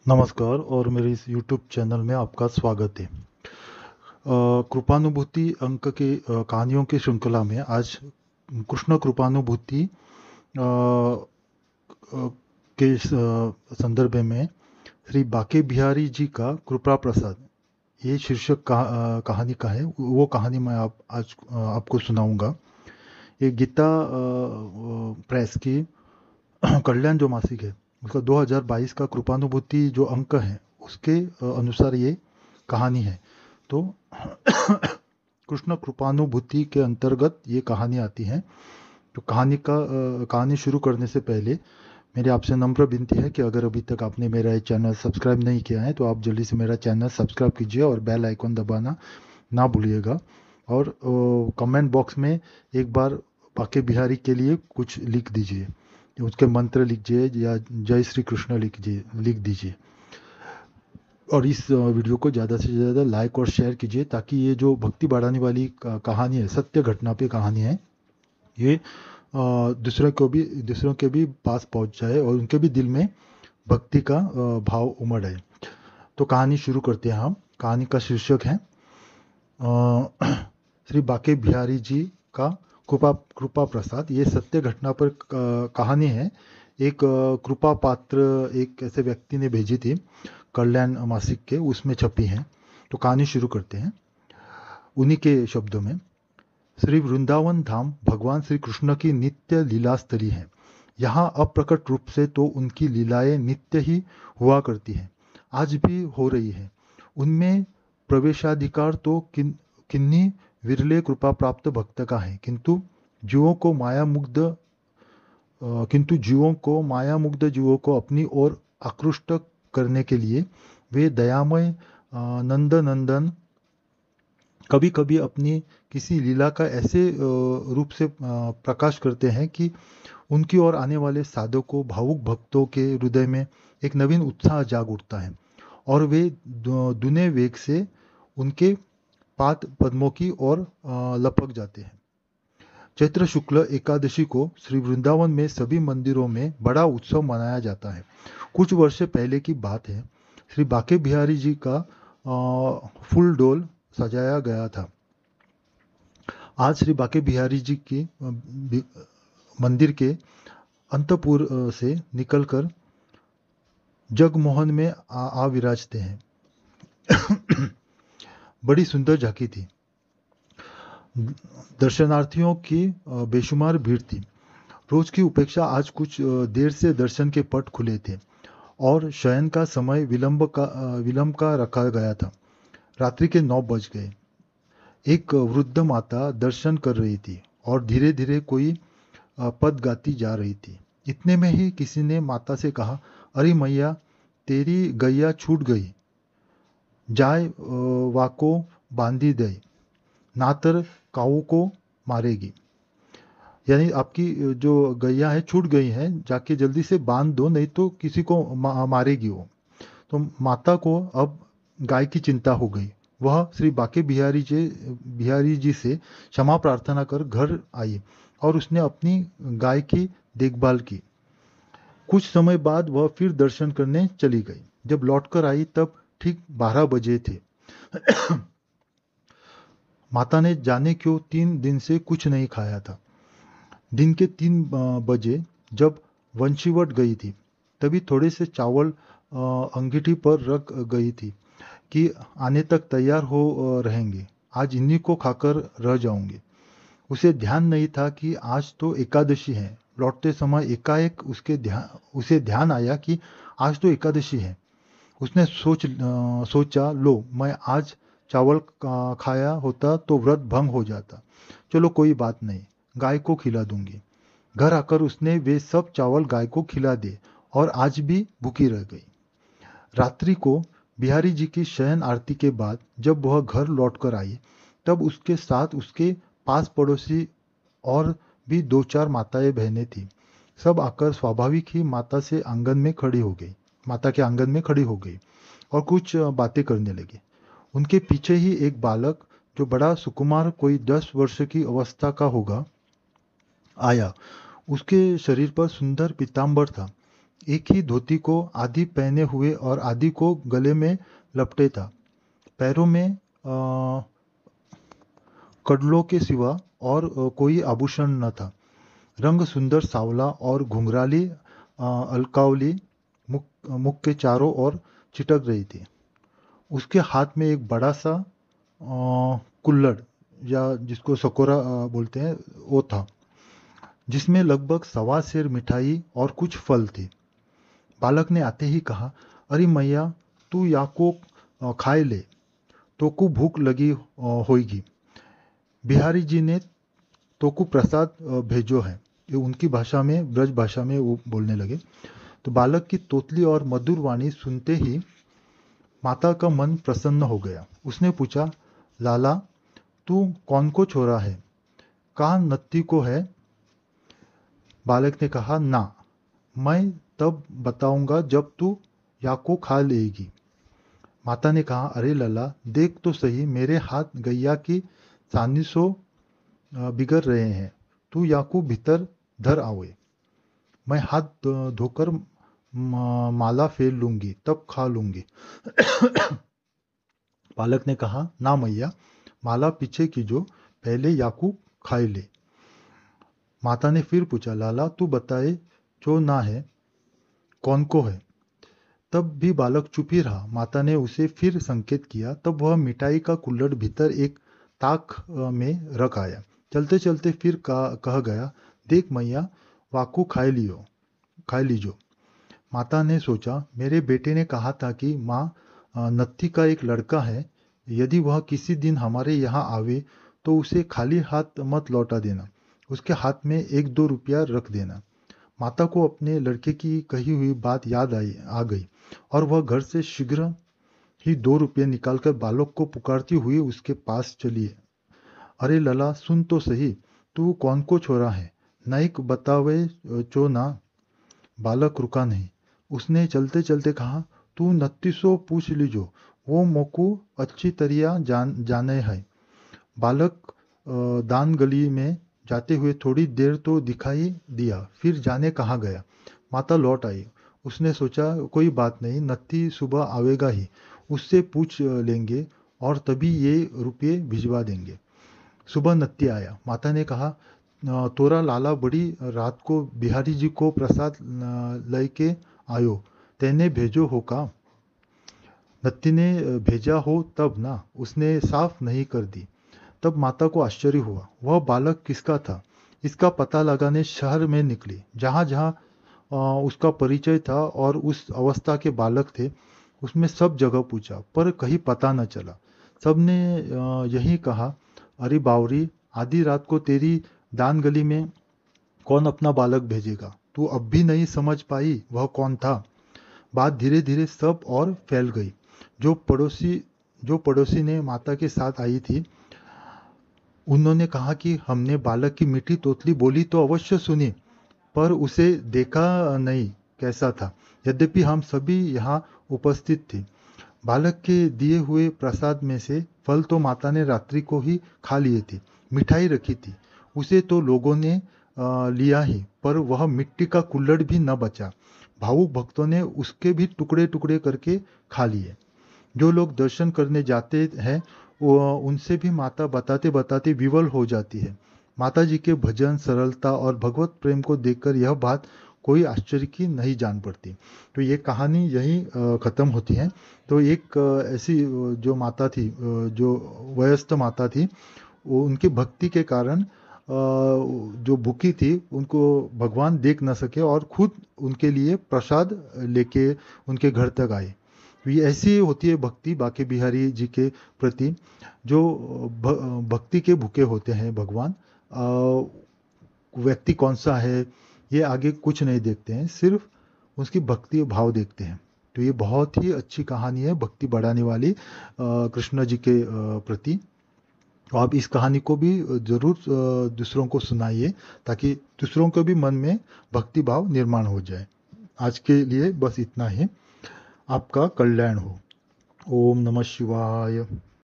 नमस्कार और मेरे इस YouTube चैनल में आपका स्वागत है। कृपानुभूति अंक की कहानियों की श्रृंखला में आज कृष्ण कृपानुभूति के संदर्भ में श्री बाके बिहारी जी का कृपा प्रसाद ये शीर्षक कहानी का है। वो कहानी मैं आज आपको सुनाऊंगा। ये गीता प्रेस की कल्याण जो मासिक है उसका 2022 का कृपानुभूति जो अंक है उसके अनुसार ये कहानी है। तो कृष्ण कृपानुभूति के अंतर्गत ये कहानी आती है। तो कहानी शुरू करने से पहले मेरी आपसे नम्र विनती है कि अगर अभी तक आपने मेरा ये चैनल सब्सक्राइब नहीं किया है तो आप जल्दी से मेरा चैनल सब्सक्राइब कीजिए और बेल आइकॉन दबाना ना भूलिएगा। और कमेंट बॉक्स में एक बार बाके बिहारी के लिए कुछ लिख दीजिए, उसके मंत्र लिखिए या जय श्री कृष्ण लिख दीजिए। और इस वीडियो को ज़्यादा से ज़्यादा लाइक और शेयर कीजिए ताकि ये जो भक्ति बढ़ाने वाली कहानी है, सत्य घटना पे कहानी है, ये दूसरों के भी पास पहुंच जाए और उनके भी दिल में भक्ति का भाव उमड़ आए। तो कहानी शुरू करते हैं हम। कहानी का शीर्षक है श्री बाके बिहारी जी का कृपा प्रसाद। ये सत्य घटना पर कहानी है। एक कृपा पात्र एक ऐसे व्यक्ति ने भेजी थी, कल्याण मासिक के उसमें छपी है। तो कहानी शुरू करते हैं उन्हीं के शब्दों में। श्री वृंदावन धाम भगवान श्री कृष्ण की नित्य लीला स्थली है। यहाँ अप्रकट रूप से तो उनकी लीलाएं नित्य ही हुआ करती हैं, आज भी हो रही है। उनमें प्रवेशाधिकार तो किन्हीं विरले कृपा प्राप्त भक्त का है, किंतु जीवों को अपनी ओर आकृष्ट करने के लिए वे दयामय नंद नंदन कभी कभी अपनी किसी लीला का ऐसे रूप से प्रकाश करते हैं कि उनकी ओर आने वाले साधकों भावुक भक्तों के हृदय में एक नवीन उत्साह जाग उठता है और वे दुने वेग से उनके पाद पद्मों की ओर लपक जाते हैं। चैत्र शुक्ल एकादशी को श्री वृंदावन में सभी मंदिरों में बड़ा उत्सव मनाया जाता है। कुछ वर्ष पहले की बात है। श्री बाके बिहारी जी का फुल डोल सजाया गया था। आज श्री बाके बिहारी जी की मंदिर के अंतपुर से निकलकर जगमोहन में आ विराजते हैं। बड़ी सुंदर झांकी थी। दर्शनार्थियों की बेशुमार भीड़ थी। रोज की उपेक्षा आज कुछ देर से दर्शन के पट खुले थे और शयन का समय विलंब का रखा गया था। रात्रि के 9 बज गए। एक वृद्ध माता दर्शन कर रही थी और धीरे धीरे कोई पद गाती जा रही थी। इतने में ही किसी ने माता से कहा, अरे मैया, तेरी गैया छूट गई, जाय वाको बांधी दे, नातर काऊ को मारेगी। यानी आपकी जो गैया है छूट गई है, जाके जल्दी से बांध दो, नहीं तो किसी को मारेगी वो। तो माता को अब गाय की चिंता हो गई। वह श्री बाके बिहारी जी से क्षमा प्रार्थना कर घर आई और उसने अपनी गाय की देखभाल की। कुछ समय बाद वह फिर दर्शन करने चली गई। जब लौटकर आई तब ठीक 12 बजे थे। माता ने जाने क्यों 3 दिन से कुछ नहीं खाया था। दिन के 3 बजे जब वंशीवट गई थी तभी थोड़े से चावल अंगीठी पर रख गई थी कि आने तक तैयार हो रहेंगे, आज इन्हीं को खाकर रह जाऊंगी। उसे ध्यान नहीं था कि आज तो एकादशी है। लौटते समय एकाएक उसे ध्यान आया कि आज तो एकादशी है। उसने सोचा, लो, मैं आज चावल खाया होता तो व्रत भंग हो जाता। चलो कोई बात नहीं, गाय को खिला दूंगी। घर आकर उसने वे सब चावल गाय को खिला दिए और आज भी भूखी रह गई। रात्रि को बिहारी जी की शयन आरती के बाद जब वह घर लौटकर आई तब उसके साथ उसके पास पड़ोसी और भी 2-4 माताएं बहनें थी। सब आकर स्वाभाविक ही माता के आंगन में खड़ी हो गई और कुछ बातें करने लगी। उनके पीछे ही एक बालक जो बड़ा सुकुमार, कोई 10 वर्ष की अवस्था का होगा, आया। उसके शरीर पर सुंदर पीताम्बर था। एक ही धोती को आधी पहने हुए और आधी को गले में लपटे था। पैरों में कड़लों के सिवा और कोई आभूषण न था। रंग सुंदर सांवला और घुंघराली अलकावली मुख के चारों ओर चिटक रही थी। उसके हाथ में एक बड़ा सा कुल्हड़ या जिसको सकोरा बोलते हैं वो था, जिसमें लगभग 1.25 सेर मिठाई और कुछ फल थे। बालक ने आते ही कहा, अरे मैया, तू याको खाए ले, तोकू भूख लगी होगी। बिहारी जी ने तोकू प्रसाद भेजो है। ये उनकी भाषा में, ब्रज भाषा में वो बोलने लगे। तो बालक की तोतली और मधुर वाणी सुनते ही माता का मन प्रसन्न हो गया। उसने पूछा, लाला, तू कौन को छोरा है? कहाँ नत्ती को है? बालक ने कहा, ना, मैं तब बताऊंगा जब तू याको खा लेगी। माता ने कहा, अरे लला, देख तो सही, मेरे हाथ गैया की सानिसो बिगड़ रहे हैं। तू याकू भीतर धर आवे, मैं हाथ धोकर माला फेर लूंगी, तब खा लूंगी। बालक ने कहा, ना मैया, माला पीछे कीजो, पहले याकू खाए ले। माता ने फिर पूछा, लाला, तू बताए जो ना है, कौन को है? तब भी बालक चुप ही रहा। माता ने उसे फिर संकेत किया। तब वह मिठाई का कुल्हड़ भीतर एक ताक में रख आया। चलते चलते फिर कह गया, देख मैया, वाकू खाए लीजो। माता ने सोचा, मेरे बेटे ने कहा था कि माँ, नत्थी का एक लड़का है, यदि वह किसी दिन हमारे यहाँ आवे तो उसे खाली हाथ मत लौटा देना, उसके हाथ में 1-2 रुपया रख देना। माता को अपने लड़के की कही हुई बात याद आ गई और वह घर से शीघ्र ही 2 रुपये निकालकर बालक को पुकारती हुई उसके पास चली। अरे लला, सुन तो सही, तू कौन को छोरा है, नाइक बतावे चो ना। बालक रुका नहीं। उसने चलते चलते कहा, तू नत्तीसो पूछ लीजो, वो मोकू अच्छी तरिया जाने है। बालक दान गली में जाते हुए थोड़ी देर तो दिखाई दिया, फिर जाने कहाँ गया। माता लौट आई। उसने सोचा, कोई बात नहीं, नत्थी सुबह आवेगा ही, उससे पूछ लेंगे और तभी ये रुपये भिजवा देंगे। सुबह नत्थी आया। माता ने कहा, तोरा लाला बड़ी रात को बिहारी जी को प्रसाद लेके आयो, तेने भेजो हो का? नत्थी ने भेजा हो तब ना, उसने साफ नहीं कर दी। तब माता को आश्चर्य हुआ, वह बालक किसका था? इसका पता लगाने शहर में निकली। जहाँ जहाँ उसका परिचय था और उस अवस्था के बालक थे, उसमें सब जगह पूछा, पर कहीं पता न चला। सबने यही कहा, अरे बावरी, आधी रात को तेरी दान गली में कौन अपना बालक भेजेगा? तू अब भी नहीं समझ पाई वह कौन था? बात धीरे धीरे सब और फैल गई। जो पड़ोसी जो पड़ोसी ने माता के साथ आई थी, उन्होंने कहा कि हमने बालक की मीठी तोतली बोली तो अवश्य सुनी, पर उसे देखा नहीं कैसा था। यद्यपि हम सभी यहाँ उपस्थित थे। बालक के दिए हुए प्रसाद में से फल तो माता ने रात्रि को ही खा लिए थे, मिठाई रखी थी, उसे तो लोगों ने लिया ही, पर वह मिट्टी का कुल्हड़ भी न बचा। भावुक भक्तों ने उसके भी टुकड़े टुकड़े करके खा लिए। जो लोग दर्शन करने जाते हैं, वो उनसे भी माता बताते बताते विवल हो जाती है। माता जी के भजन, सरलता और भगवत प्रेम को देखकर यह बात कोई आश्चर्य की नहीं जान पड़ती। तो ये कहानी यहीं ख़त्म होती है। तो एक ऐसी जो माता थी, जो वयस्क माता थी, वो उनकी भक्ति के कारण जो भूखी थी उनको भगवान देख न सके और खुद उनके लिए प्रसाद लेके उनके घर तक आए। तो ये ऐसी होती है भक्ति बाके बिहारी जी के प्रति, जो भक्ति के भूखे होते हैं भगवान। व्यक्ति कौन सा है ये आगे कुछ नहीं देखते हैं, सिर्फ उसकी भक्ति भाव देखते हैं। तो ये बहुत ही अच्छी कहानी है, भक्ति बढ़ाने वाली कृष्ण जी के प्रति। तो आप इस कहानी को भी जरूर दूसरों को सुनाइए, ताकि दूसरों के भी मन में भक्ति भाव निर्माण हो जाए। आज के लिए बस इतना ही। आपका कल्याण हो। ओम नमः शिवाय।